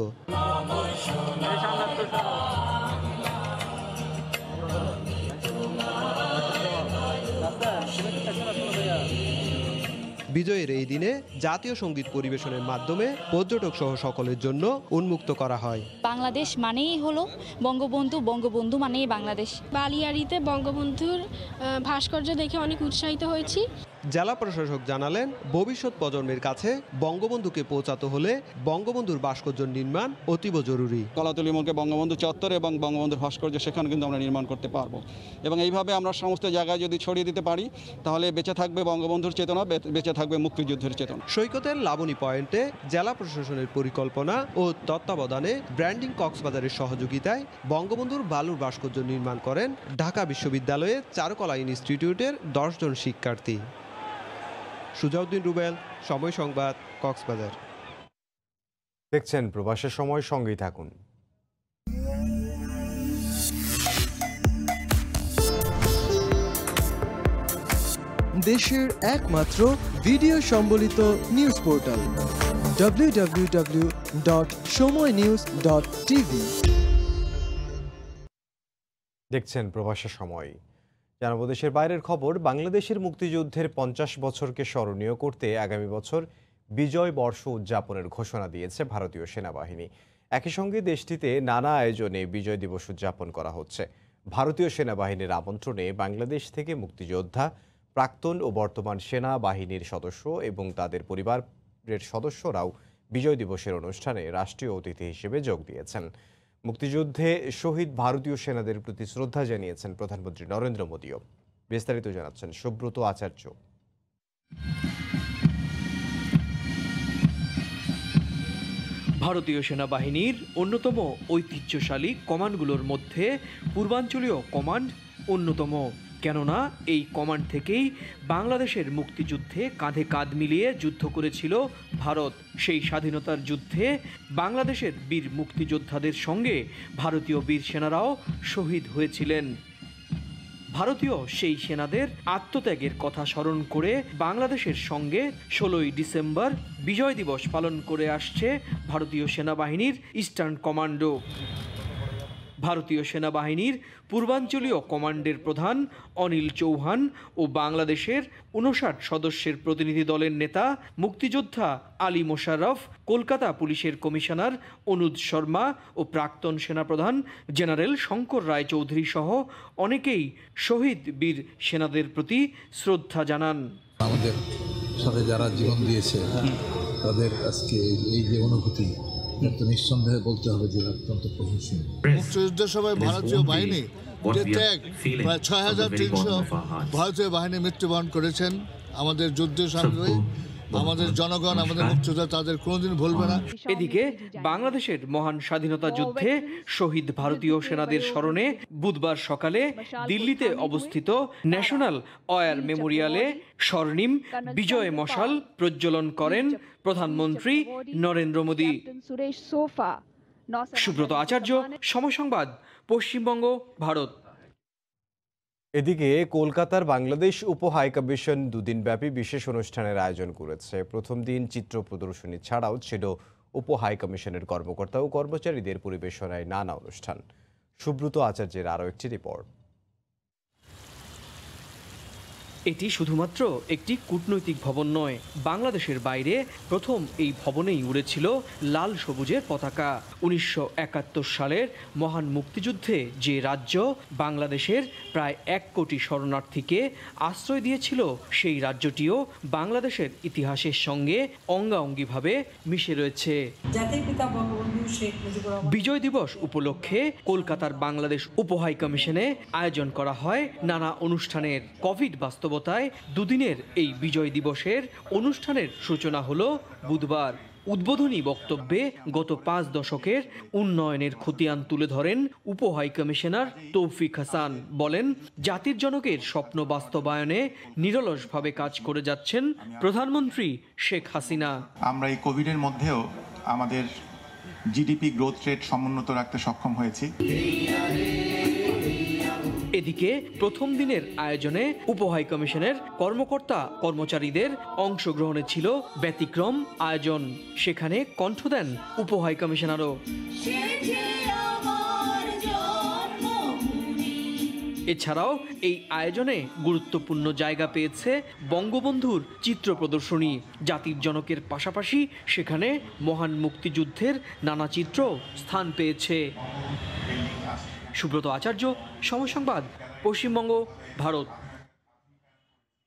বিজয়ের এই দিনে জাতীয় সঙ্গীত পরিবেশনের মাধ্যমে পর্যটক সহ সকলের জন্য উন্মুক্ত করা হয়। বাংলাদেশ মানেই হলো বঙ্গবন্ধু, বঙ্গবন্ধু মানেই বাংলাদেশ। বালিয়াড়িতে বঙ্গবন্ধুর ভাস্কর্য দেখে অনেক উৎসাহিত হয়েছি। জেলা প্রশাসক জানালেন, ভবিষ্যৎ প্রজন্মের কাছে বঙ্গবন্ধুকে পৌঁছাতে হলে বঙ্গবন্ধুর ভাস্কর্য নির্মাণ অতীব জরুরি। কলাতলী মোড়কে বঙ্গবন্ধু চত্বর এবং বঙ্গবন্ধুর ভাস্কর্য সেখানে কিন্তু আমরা নির্মাণ করতে পারবো এবং এইভাবে আমরা সমস্ত জায়গায় যদি ছড়িয়ে দিতে পারি তাহলে বেঁচে থাকবে বঙ্গবন্ধুর চেতনা, বেঁচে থাকবে মুক্তিযুদ্ধের চেতনা। সৈকতের লাবণী পয়েন্টে জেলা প্রশাসনের পরিকল্পনা ও তত্ত্বাবধানে ব্র্যান্ডিং কক্সবাজারের সহযোগিতায় বঙ্গবন্ধুর বালুর ভাস্কর্য নির্মাণ করেন ঢাকা বিশ্ববিদ্যালয়ের চারুকলা ইনস্টিটিউটের 10 জন শিক্ষার্থী। সুজাউদ্দিন রুবেল, সময় সংবাদ, কক্সবাজার। দেখছেন প্রবাসের সময়, সঙ্গেই থাকুন। দেশের একমাত্র ভিডিও সম্বলিত নিউজ পোর্টাল www.সময়news.tv। দেখছেন প্রবাসের সময়। জানাবো দেশের বাইরের খবর। বাংলাদেশের মুক্তিযুদ্ধের 50 বছরকে স্মরণীয় করতে আগামী বছর বিজয় বর্ষ উদযাপনের ঘোষণা দিয়েছে ভারতীয় সেনাবাহিনী। একই সঙ্গে দেশটিতে নানা আয়োজনে বিজয় দিবস উদযাপন করা হচ্ছে। ভারতীয় সেনাবাহিনীর আমন্ত্রণে বাংলাদেশ থেকে মুক্তিযোদ্ধা, প্রাক্তন ও বর্তমান সেনাবাহিনীর সদস্য এবং তাদের পরিবারের সদস্যরাও বিজয় দিবসের অনুষ্ঠানে রাষ্ট্রীয় অতিথি হিসেবে যোগ দিয়েছেন। মুক্তিযুদ্ধে শহীদ ভারতীয় সেনাদের প্রতি শ্রদ্ধা জানিয়েছেন প্রধানমন্ত্রী নরেন্দ্র মোদীও। বিস্তারিত জানাচ্ছেন সুব্রত আচার্য। ভারতীয় সেনাবাহিনীর অন্যতম ঐতিহ্যশালী কমান্ডগুলোর মধ্যে পূর্বাঞ্চলীয় কমান্ড অন্যতম। কেননা এই কমান্ড থেকেই বাংলাদেশের মুক্তিযুদ্ধে কাঁধে কাঁধ মিলিয়ে যুদ্ধ করেছিল ভারত। সেই স্বাধীনতার যুদ্ধে বাংলাদেশের বীর মুক্তিযোদ্ধাদের সঙ্গে ভারতীয় বীর সেনারাও শহীদ হয়েছিলেন। ভারতীয় সেই সেনাদের আত্মত্যাগের কথা স্মরণ করে বাংলাদেশের সঙ্গে 16ই ডিসেম্বর বিজয় দিবস পালন করে আসছে ভারতীয় সেনাবাহিনীর ইস্টার্ন কমান্ডো। ভারতীয় সেনাবাহিনীর পূর্বাঞ্চলীয় কমান্ডের প্রধান অনিল চৌহান ও বাংলাদেশের 59 সদস্যের প্রতিনিধি দলের নেতা মুক্তিযোদ্ধা আলী মোশাররফ, কলকাতা পুলিশের কমিশনার অনুজ শর্মা ও প্রাক্তন সেনাপ্রধান জেনারেল শঙ্কর রায়চৌধুরী সহ অনেকেই শহীদ বীর সেনাদের প্রতি শ্রদ্ধা জানান। আমাদের সাথে যারা জীবন দিয়েছে তাদের আজকে এই যে অনুভূতি, তো নিঃসন্দেহে বলতে হবে যে অত্যন্ত প্রশংসনীয়। মুক্তিযুদ্ধের সময় ভারতীয় বাহিনী যে ত্যাগ, প্রায় 6300 ভারতীয় বাহিনী মৃত্যুবরণ করেছেন আমাদের যুদ্ধের সংগ্রামী আমাদের জনগণ, আমাদের মুক্তিযোদ্ধা তাদের কোনোদিন ভুলবে না। এদিকে বাংলাদেশের মহান স্বাধীনতা যুদ্ধে শহীদ ভারতীয় সেনাদের স্মরণে বুধবার সকালে দিল্লিতে অবস্থিত ন্যাশনাল ওয়ার মেমোরিয়ালে স্বর্ণিম বিজয় মশাল প্রজ্বলন করেন প্রধানমন্ত্রী নরেন্দ্র মোদী। সুব্রত আচার্য, সময় সংবাদ, পশ্চিমবঙ্গ, ভারত। এদিকে কলকাতার বাংলাদেশ উপ হাইকমিশন দুদিনব্যাপী বিশেষ অনুষ্ঠানের আয়োজন করেছে। প্রথম দিন চিত্র প্রদর্শনী ছাড়াও ছিল উপ হাইকমিশনের কর্মকর্তা ও কর্মচারীদের পরিবেশনায় নানা অনুষ্ঠান। সুব্রত আচার্যের আরও একটি রিপোর্ট। এটি শুধুমাত্র একটি কূটনৈতিক ভবন নয়, বাংলাদেশের বাইরে প্রথম এই ভবনেই উড়েছিল লাল সবুজের পতাকা। 1971 সালের মহান মুক্তিযুদ্ধে যে রাজ্য বাংলাদেশের প্রায় 1 কোটি শরণার্থীকে আশ্রয় দিয়েছিল, সেই রাজ্যটিও বাংলাদেশের ইতিহাসের সঙ্গে অঙ্গাঅঙ্গিভাবে মিশে রয়েছে। বিজয় দিবস উপলক্ষে কলকাতার বাংলাদেশ উপ হাইকমিশনে আয়োজন করা হয় নানা অনুষ্ঠানের। কোভিড বাস্তবতায় দুদিনের এই বিজয় দিবসের অনুষ্ঠানের সূচনা হলো বুধবার। উদ্বোধনী বক্তব্যে গত 5 দশকের উন্নয়নের খতিয়ান তুলে ধরেন উপ হাইকমিশনার তৌফিক হাসান। বলেন, জাতির জনকের স্বপ্ন বাস্তবায়নে নিরলসভাবে কাজ করে যাচ্ছেন প্রধানমন্ত্রী শেখ হাসিনা। আমরা এই কোভিডের মধ্যেও আমাদের জিডিপি গ্রোথ রেট সমুন্নত রাখতে সক্ষম হয়েছি। এদিকে প্রথম দিনের আয়োজনে উপ হাইকমিশনের কর্মকর্তা কর্মচারীদের অংশগ্রহণে ছিল ব্যতিক্রম আয়োজন। সেখানে কণ্ঠ দেন উপ হাইকমিশনারও। এছাড়াও এই আয়োজনে গুরুত্বপূর্ণ জায়গা পেয়েছে বঙ্গবন্ধুর চিত্র প্রদর্শনী। জাতির জনকের পাশাপাশি সেখানে মহান মুক্তিযুদ্ধের নানা চিত্র স্থান পেয়েছে। সুব্রত আচার্য, সময় সংবাদ, পশ্চিমবঙ্গ, ভারত।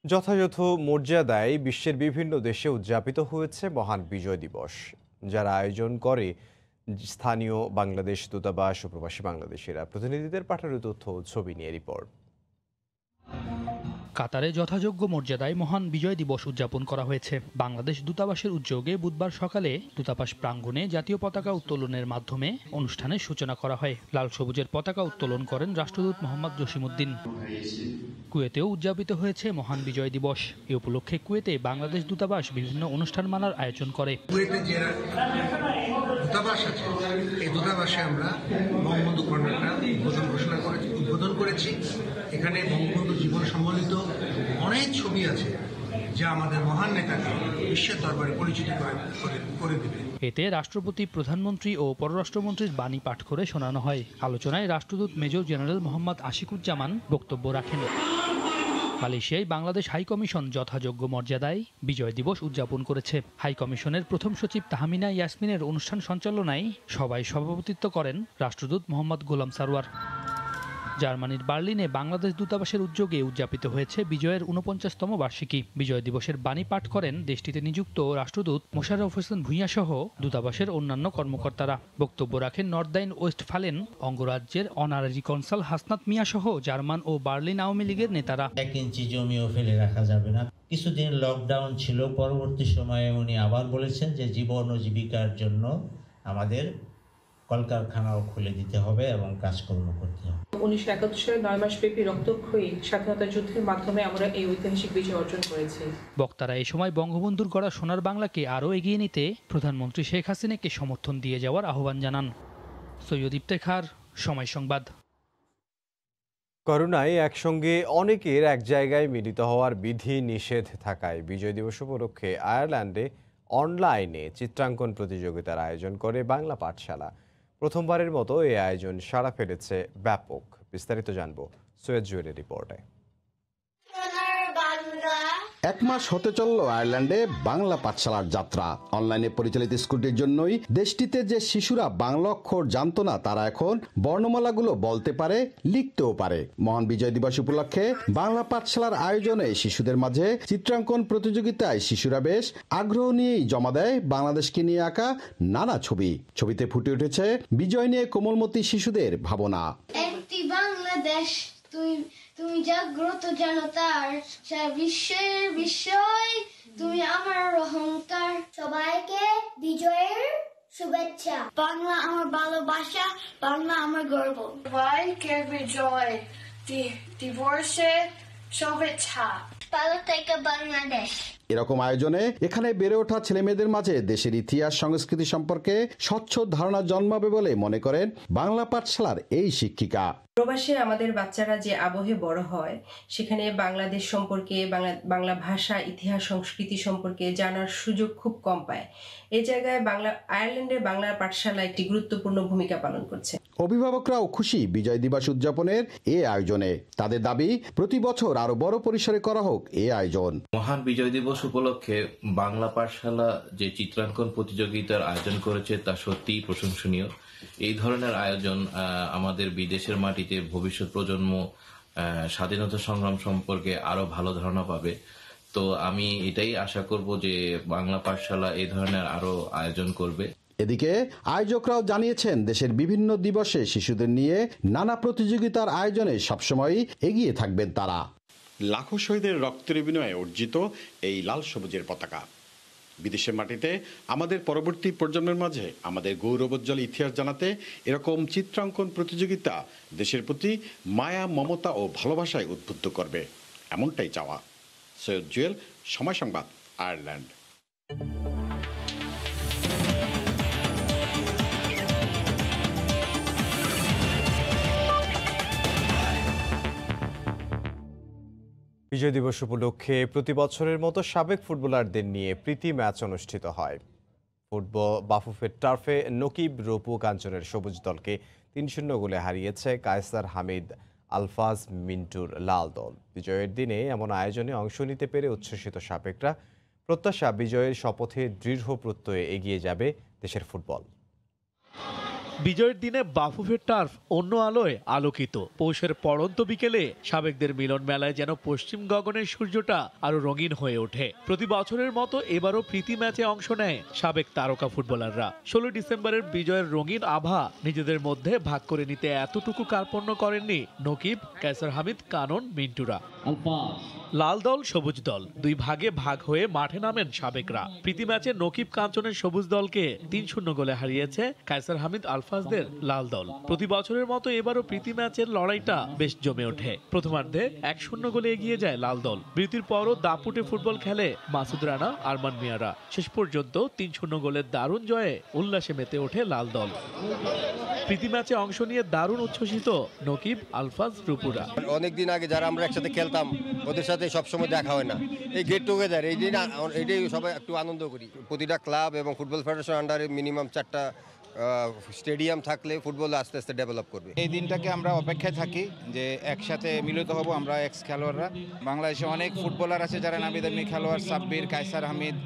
যথাযথ মর্যাদায় বিশ্বের বিভিন্ন দেশে উদযাপিত হয়েছে মহান বিজয় দিবস, যারা আয়োজন করে স্থানীয় বাংলাদেশ দূতাবাস ও প্রবাসী বাংলাদেশিরা। প্রতিনিধিদের পাঠানো তথ্য ছবি নিয়ে রিপোর্ট। কাতারে যথাযোগ্য মর্যাদায় মহান বিজয় দিবস উদযাপন করা হয়েছে। বাংলাদেশ দূতাবাসের উদ্যোগে বুধবার সকালে দূতাবাস প্রাঙ্গণে জাতীয় পতাকা উত্তোলনের মাধ্যমে অনুষ্ঠানের সূচনা করা হয়। লাল সবুজের পতাকা উত্তোলন করেন রাষ্ট্রদূত মোহাম্মদ জসিমউদ্দিন। কুয়েতেও উদযাপিত হয়েছে মহান বিজয় দিবস। এ উপলক্ষে কুয়েতে বাংলাদেশ দূতাবাস বিভিন্ন অনুষ্ঠানমালার আয়োজন করে। কুয়েতে যে দূতাবাস আছে, এই দূতাবাসে আমরা বঙ্গবন্ধু কর্নারটা উদ্বোধন করেছি। এখানে বঙ্গবন্ধু জীবন সম্বলিত অনেক ছবি আছে, যা আমাদের মহান নেতাকে বিশ্বের দরবারে পরিচিত করে দেবে। এতে রাষ্ট্রপতি, প্রধানমন্ত্রী ও পররাষ্ট্রমন্ত্রীর বাণী পাঠ করে শোনানো হয়। আলোচনায় রাষ্ট্রদূত মেজর জেনারেল মোহাম্মদ আশিকুজ্জামান বক্তব্য রাখেন। মালয়েশিয়ায় বাংলাদেশ হাইকমিশন যথাযোগ্য মর্যাদায় বিজয় দিবস উদযাপন করেছে। হাইকমিশনের প্রথম সচিব তাহমিনা ইয়াসমিনের অনুষ্ঠান সঞ্চালনায় সভায় সভাপতিত্ব করেন রাষ্ট্রদূত মোহাম্মদ গোলাম সারওয়ার। জার্মানির বার্লিনে বাংলাদেশ দূতাবাসের উদ্যোগে উদযাপিত হয়েছে বিজয়ের 49তম বার্ষিকী। বিজয় দিবসের বাণী পাঠ করেন দেশটিতে নিযুক্ত রাষ্ট্রদূত মোশাররফ হোসেন ভূঁইয়া সহ দূতাবাসের অন্যান্য কর্মকর্তারা। বক্তব্য রাখেন নর্দাইন ওয়েস্টফালেন অঙ্গরাজ্যের অনারারি কনসাল হাসনাত মিয়া সহ জার্মান ও বার্লিন আওয়ামী লীগের নেতারা। 1 ইঞ্চি জমিও ফেলে রাখা যাবে না। কিছুদিন লকডাউন ছিল, পরবর্তী সময়ে উনি আবার বলেছেন যে জীবন ও জীবিকার জন্য আমাদের কলকারখানাও খুলে দিতে হবে এবং কাজকর্ম করতে হবে। 1971 সালে 9 মাসব্যাপী রক্তক্ষয়ী স্বাধীনতা যুদ্ধের মাধ্যমে আমরা এই ঐতিহাসিক বিজয় অর্জন করেছি। বক্তারা এই সময় বঙ্গবন্ধুর গড়া সোনার বাংলাকে আরও এগিয়ে নিতে প্রধানমন্ত্রী শেখ হাসিনাকে সমর্থন দিয়ে যাওয়ার আহ্বান জানান। সৈয়দ ইফতেখার, সময় সংবাদ। করোনায় একসঙ্গে অনেকের এক জায়গায় মিলিত হওয়ার বিধি নিষেধ থাকায় বিজয় দিবস উপলক্ষে আয়ারল্যান্ডে অনলাইনে চিত্রাঙ্কন প্রতিযোগিতার আয়োজন করে বাংলা পাঠশালা। প্রথমবারের মতো এই আয়োজন সাড়া ফেলেছে ব্যাপক। বিস্তারিত জানবো সৈয়দ জুয়েলের রিপোর্টে। 1 মাস হতে চলল আয়ারল্যান্ডে বাংলা পাঠশালার যাত্রা। অনলাইনে পরিচালিত স্কুলটির জন্যই দেশটিতে যে শিশুরা বাংলা অক্ষর জানত না, তারা এখন বর্ণমালাগুলো বলতে পারে, লিখতেও পারে। মহান বিজয় দিবস উপলক্ষে বাংলা পাঠশালার আয়োজনে শিশুদের মাঝে চিত্রাঙ্কন প্রতিযোগিতায় শিশুরা বেশ আগ্রহ নিয়েই জমা দেয় বাংলাদেশকে নিয়ে আঁকা নানা ছবি। ছবিতে ফুটে উঠেছে বিজয় নিয়ে কোমলমতি শিশুদের ভাবনা। একটি বাংলাদেশ তুই তুমি জাগ্রত জনতার বিস্ময়, তুমি আমার অহংকার। সবাইকে বিজয়ের শুভেচ্ছা। বাংলা আমার ভালোবাসা, বাংলা আমার গর্ব। সবাইকে বিজয় দিবসে শুভেচ্ছা। ভালো থেকে বাংলাদেশ। এরকম আয়োজনে এখানে বেড়ে ওঠা ছেলেমেয়েদের মাঝে দেশের ইতিহাস সংস্কৃতি সম্পর্কে স্বচ্ছ ধারণা জন্মাবে বলে মনে করেন বাংলা পাঠশালার এই শিক্ষিকা। প্রবাসে আমাদের বাচ্চারা যে আবহে বড় হয়, সেখানে বাংলাদেশ সম্পর্কে, বাংলা ভাষা, ইতিহাস, সংস্কৃতি সম্পর্কে জানার সুযোগ খুব কম পায়। এই জায়গায় আয়ারল্যান্ডের বাংলা পাঠশালা একটি গুরুত্বপূর্ণ ভূমিকা পালন করছে। অভিভাবকরাও খুশি বিজয় দিবস উদযাপনের এ আয়োজনে। তাদের দাবি প্রতি বছর আরো বড় পরিসরে করা হোক এই আয়োজন। মহান বিজয় দিবস উপলক্ষে বাংলা পাঠশালা যে চিত্রাঙ্কন প্রতিযোগিতার আয়োজন করেছে তা সত্যিই প্রশংসনীয়। এই ধরনের আয়োজন আমাদের বিদেশের মাটিতে ভবিষ্যৎ প্রজন্ম স্বাধীনতা সংগ্রাম সম্পর্কে আরো ভালো ধারণা পাবে। তো আমি এটাই আশা করব যে বাংলা পাঠশালা এই ধরনের আরো আয়োজন করবে। এদিকে আয়োজকরাও জানিয়েছেন দেশের বিভিন্ন দিবসে শিশুদের নিয়ে নানা প্রতিযোগিতার আয়োজনে সবসময় এগিয়ে থাকবেন তারা। লাখো শহীদের রক্তের বিনিময়ে অর্জিত এই লাল সবুজের পতাকা বিদেশের মাটিতে আমাদের পরবর্তী প্রজন্মের মাঝে আমাদের গৌরবোজ্জ্বল ইতিহাস জানাতে এরকম চিত্রাঙ্কন প্রতিযোগিতা দেশের প্রতি মায়া, মমতা ও ভালোবাসায় উদ্বুদ্ধ করবে, এমনটাই চাওয়া। সৈয়দ জুয়েল, সময় সংবাদ, আয়ারল্যান্ড। বিজয় দিবস উপলক্ষে প্রতি বছরের মতো সাবেক ফুটবলারদের নিয়ে প্রীতি ম্যাচ অনুষ্ঠিত হয়। বাফুফের টার্ফে নকিব, রূপু, কাঞ্চনের সবুজ দলকে ৩-০ গোলে হারিয়েছে কায়সার হামিদ, আলফাজ, মিন্টুর লাল দল। বিজয়ের দিনে এমন আয়োজনে অংশ নিতে পেরে উচ্ছ্বসিত সাবেকরা। প্রত্যাশা, বিজয়ের শপথে দৃঢ় প্রত্যয়ে এগিয়ে যাবে দেশের ফুটবল। বিজয়ের দিনে বাফুফের টার্ফ অন্য আলোয় আলোকিত। পৌষের পড়ন্ত বিকেলে সাবেকদের মিলন মেলায় যেন পশ্চিম গগনের সূর্যটা আরো রঙিন হয়ে ওঠে। প্রতি বছরের মতো এবারও প্রীতি ম্যাচে অংশ নেয় সাবেক তারকা ফুটবলাররা। ১৬ ডিসেম্বরের বিজয়ের রঙিন আভা নিজেদের মধ্যে ভাগ করে নিতে এতটুকু কার্পণ্য করেননি নকিব, কায়সার হামিদ, কানন, মিন্টুরা। লাল দল, সবুজ দল দুই ভাগে ভাগ হয়ে মাঠে নামেন সাবেকরা। প্রীতি ম্যাচে নকিব, কাঞ্চনের সবুজ দলকে ৩-০ গোলে হারিয়েছে কায়সার হামিদ, আলফাজদের লাল দল। প্রতি বছরের মতো এবারও প্রীতি ম্যাচের লড়াইটা বেশ জমে ওঠে। প্রথমার্ধে ১-০ গোলে এগিয়ে যায় লাল দল। বিরতির পরও দাপুটে ফুটবল খেলে মাসুদ রানা, আরমান মিয়ারা। শেষ পর্যন্ত ৩-০ গোলের দারুণ জয়ে উল্লাসে মেতে ওঠে লাল দল। প্রীতি ম্যাচে অংশ নিয়ে দারুণ উচ্ছ্বসিত নকিব, আলফাজ, রূপুরা। অনেকদিন আগে যারা আমরা একসাথে খেলতাম ওদের সাথে সবসময় দেখা হয় না। এই গেট টুগেদার এই দিন এটাই সবাই একটু আনন্দ করি। প্রতিটা ক্লাব এবং ফুটবল ফেডারেশন আন্ডারে মিনিমাম 4টা স্টেডিয়াম থাকলে ফুটবল আস্তে আস্তে ডেভেলপ করবে। এই দিনটাকে আমরা অপেক্ষায় থাকি যে একসাথে মিলিত হব আমরা এক্স খেলোয়াড়রা। বাংলাদেশে অনেক ফুটবলার আছে যারা নামি দামি খেলোয়াড়, সাব্বির, কায়সার হামিদ,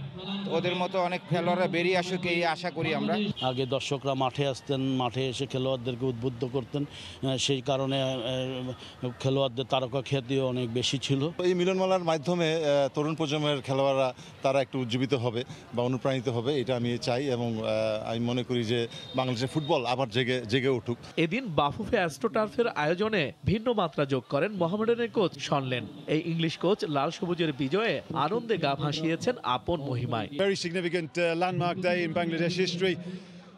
ওদের মতো অনেক খেলোয়াড়রা বেরিয়ে আসুক এই আশা করি আমরা। আগে দর্শকরা মাঠে আসতেন, মাঠে এসে খেলোয়াড়দেরকে উদ্বুদ্ধ করতেন, সেই কারণে খেলোয়াড়দের তারকা খ্যাতিও অনেক বেশি ছিল। এই মিলনমেলার মাধ্যমে তরুণ প্রজন্মের খেলোয়াড়রা তারা একটু উজ্জীবিত হবে বা অনুপ্রাণিত হবে, এটা আমি চাই এবং আমি মনে করি যে বাংলাদেশের ফুটবল আবার জেগে উঠুক। এদিন বাফুফে অ্যাস্ট্রোটার্ফের আয়োজনে ভিন্ন মাত্রা যোগ করেন মোহামেডানের কোচ শনলেন। এই ইংলিশ কোচ লাল সবুজের বিজয়ে আনন্দে গা ভাসিয়েছেন আপন মহিমায়। Very significant landmark day in Bangladesh history.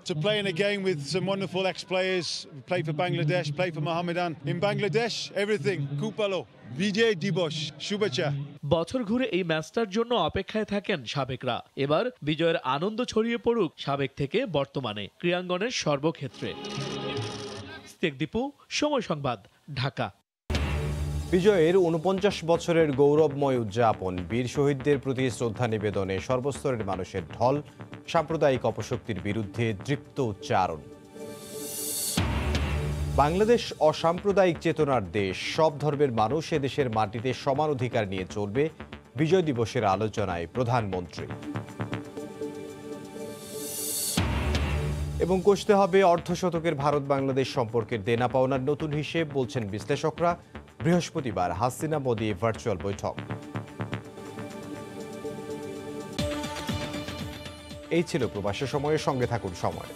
To play in a game with some wonderful ex-players, play for Bangladesh, play for Mohammedan. In Bangladesh, everything, Kupalo, Vijay Dibosh, Shubacha. বছর ঘুরে এই ম্যাচটার জন্য অপেক্ষায় থাকেন সাবেকরা। এবার বিজয়ের আনন্দ ছড়িয়ে পড়ুক সাবেক থেকে বর্তমানে, ক্রীড়াঙ্গনের সর্বক্ষেত্রে। দীপু, সময় সংবাদ, ঢাকা। বিজয়ের ৪৯ বছরের গৌরবময় উদযাপন, বীর শহীদদের প্রতি শ্রদ্ধা নিবেদনে সর্বস্তরের মানুষের ঢল, সাম্প্রদায়িক অপশক্তির বিরুদ্ধে দৃপ্ত উচ্চারণ। বাংলাদেশ অসাম্প্রদায়িক চেতনার দেশ, সব ধর্মের মানুষ এ দেশের মাটিতে সমান অধিকার নিয়ে চলবে, বিজয় দিবসের আলোচনায় প্রধানমন্ত্রী। এবং কষতে হবে অর্ধশতকের ভারত বাংলাদেশ সম্পর্কের দেনা পাওনার নতুন হিসেব, বলছেন বিশ্লেষকরা। বৃহস্পতিবার হাসিনা মোদি ভার্চুয়াল বৈঠক। এই ছিল প্রবাসী সময়ের সঙ্গে থাকুন সময়।